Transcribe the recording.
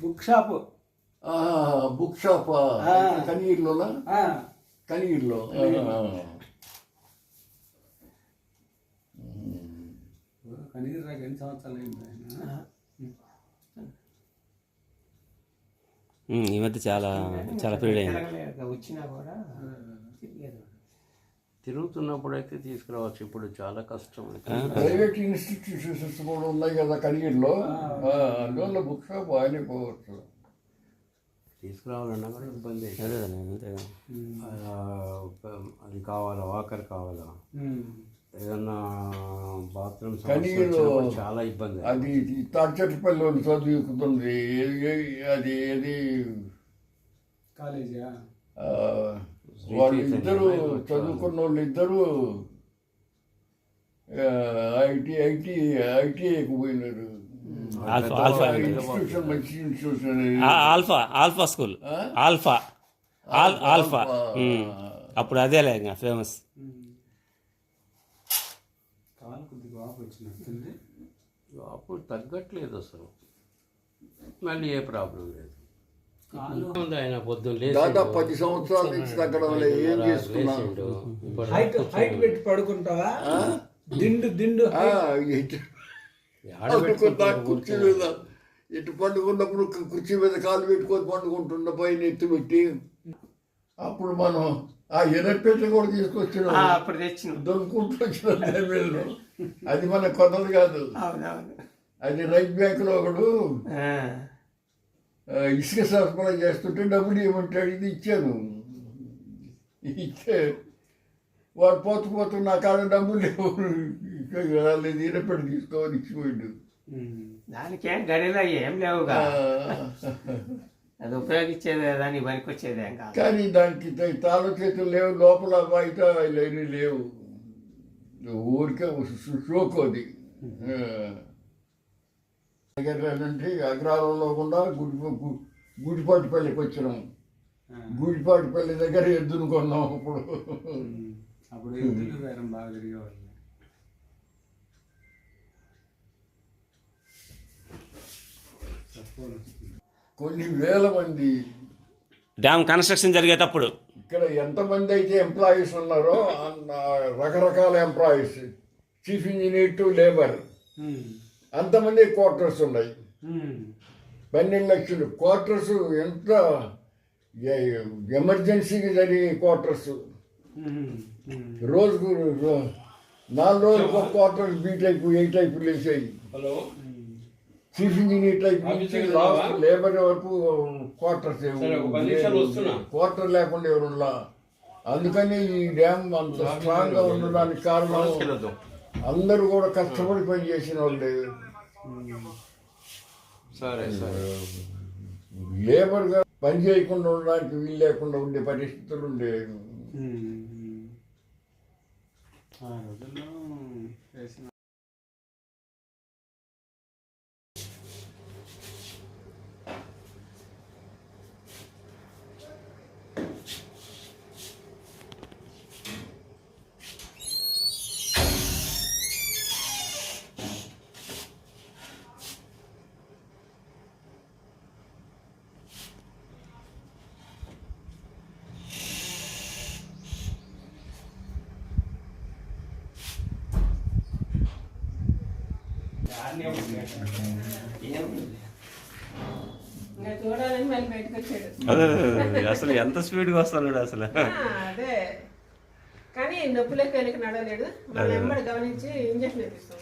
Book shop. Book shop కనిగిరిలోనా? కనిగిరిలో. కనిగిరి రాక ఎన్ని సంవత్సరాలు అయింది ఆయన? ఈ మధ్య చాలా చాలా పీరియడ్ అయింది. వచ్చినా కూడా తిరుగుతున్నప్పుడు అయితే తీసుకురావచ్చు, ఇప్పుడు చాలా కష్టం. ప్రైవేట్ ఇన్స్టిట్యూషన్స్ కూడా ఉన్నాయి కదా కనిగిరిలో, అందువల్ల బుక్ షాప్ ఆయనే పోవచ్చు. తీసుకురావాలన్నా కూడా ఇబ్బంది. అది కావాలా, వాకర్ కావాలా, ఏదన్నా బాత్రూమ్ చాలా ఇబ్బంది. అది తాడిచెట్టుపల్లిలో చదువుకుతుంది. అది ఏది కాలేజా? వాళ్ళు ఇద్దరు చదువుకున్న వాళ్ళు ఇద్దరు ఐటీఐకి పోయినారు. ఇన్స్టిట్యూషన్ మంచి ఇన్స్టిట్యూషన్. Alpha school. ఆల్ఫా అప్పుడు అదేలే ఇంకా ఫేమస్. కాలు కొద్దిగా వాపు వచ్చినట్టుంది. వాపు తగ్గట్లేదు అసలు, మళ్ళీ ఏ ప్రాబ్లం లేదు. ఆయన పొద్దున్న దాదాపు 10 సంవత్సరాల నుంచి తగ్గడం ఏం చేస్తున్నాడు. హైట్ పెట్టి పడుకుంటావా? దిండు కుర్చీ మీద ఇటు పండుకున్నప్పుడు కుర్చీ మీద కాలు పెట్టుకొని పండుకుంటున్న పైన ఎత్తు పెట్టి, అప్పుడు మనం ఆ ఎనపేట కూడా తీసుకొచ్చిన దొరుకుంటూ వచ్చిన. అది మన కొత్తది కాదు. అది రైట్ బ్యాంకులో ఒకడు ఇసుక సరఫరా చేస్తుంటే డబ్బులు ఇవ్వమంటాడు. ఇది ఇచ్చాను. ఇచ్చే వాడు పోతూ నా కాడ డబ్బులు లేవు, ఈనపెట్టి తీసుకోవాలి ఇచ్చిపోయిండు. దానికేం గడిలో ఏం లేవుగా, అది ఉపయోగించేదే దాన్ని పనికొచ్చేదే. కానీ దానికి తాళ చేతులు లేవు, లోపల బయట లేని లేవు. ఊరికే షోకు అది. అంటే అగ్రాలంలో కూడా గుడిపాటిపల్లికి వచ్చినాం. గుడిపాటిపల్లి దగ్గర ఎద్దును కొన్నాం. అప్పుడు ఎద్దులు వేరం బాగా తిరిగేవాళ్ళు. కొన్ని వేల మంది డ్యామ్ కన్స్ట్రక్షన్ జరిగేటప్పుడు ఇక్కడ ఎంతమంది అయితే ఎంప్లాయీస్ ఉన్నారో రకరకాల employees, chief engineer to labour, అంతమంది క్వార్టర్స్ ఉన్నాయి. 12 లక్షలు క్వార్టర్స్. ఎంత ఎమర్జెన్సీకి జరిగే క్వార్టర్స్. రోజుకు 4 రోజులకు ఒక క్వార్టర్ బి టైపు, ఏ టైపు లేచాయి. చీఫ్ ఇంజనీర్ టైప్ నుంచి లేబర్ వరకు క్వార్టర్స్. క్వార్టర్ లేకుండా ఎవరున్నా. అందుకని ఈ డ్యామ్ అంత స్ట్రాంగ్గా ఉండడానికి కారణం అందరూ కూడా కష్టపడి పని చేసిన వాళ్ళే. లేబర్గా పని చేయకుండా ఉండడానికి వీలు లేకుండా ఉండే పరిస్థితులు ఉండేవి. అసలు ఎంత స్పీడ్గా వస్తున్నాడు అసలు. అదే కానీ నొప్పులోకి వెళ్ళి నడవలేడు. మన వెంబడి గమనించి ఇంజక్షన్ వేపిస్తాం.